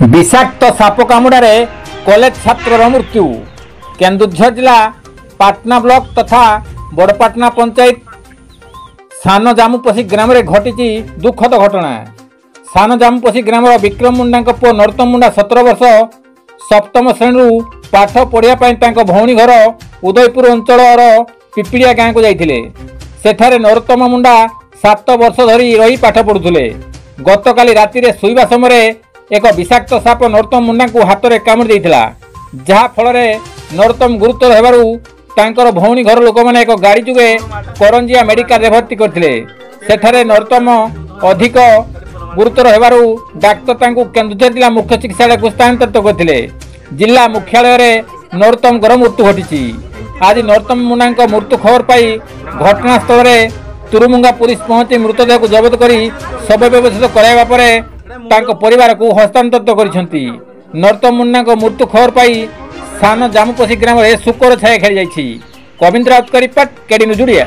विषाक्त shop कामुड़े college छात्र मृत्यु। केन्दुझर जिला पाटना ब्लॉक तथा बड़पाटना पंचायत सान जामुपसी ग्राम में घटी दुखद घटना। सान जामुपसी ग्राम विक्रम मुंडा पुओ नरोत्तम मुंडा 17 वर्ष सप्तम श्रेणी पाठ पढ़ाई भौणी घर उदयपुर अंचल पिपिड़िया गाँव को जाइए। सेठारे नरोत्तम मुंडा 7 वर्ष धरी रही पाठ पढ़ुले। गतकाली राति रे शोइबा समय एक विषाक्त साप नरोत्तम मुंडा को हाथ में कामुड़ी देइथिला, जहा फल नरोत्तम गुरुतर हेबारु तांकर भौणी घर लोक मैंने एक गाड़ी जुगे करंजिया मेडिकल रे भर्ती करथिले। सेठारे नरोत्तम अधिक गुरुतर हेबारु डाक्तर तांकु केन्दुझर जिला मुख्य चिकित्सालय को स्थानांतरित करथिले। जिला मुख्यालय रे नरोत्तम मृत्यु घटी। आज नरोत्तम मुंडा मृत्यु खबर पाई घटनास्थल रे तुरुमुंगा पुलिस पहुंची मृतदेह को जबत करी शव व्यवस्थित कराइबा परे तांको परिवार को हस्तांतरित करिसेंती। नरोत्तम मुंडा मृत्यु खबर पाई सान जामुपसी ग्राम में शोकर छाया खेली जाइछि। कविंद्र राउत का रिपोर्ट, केडी न्यूज ओडिया।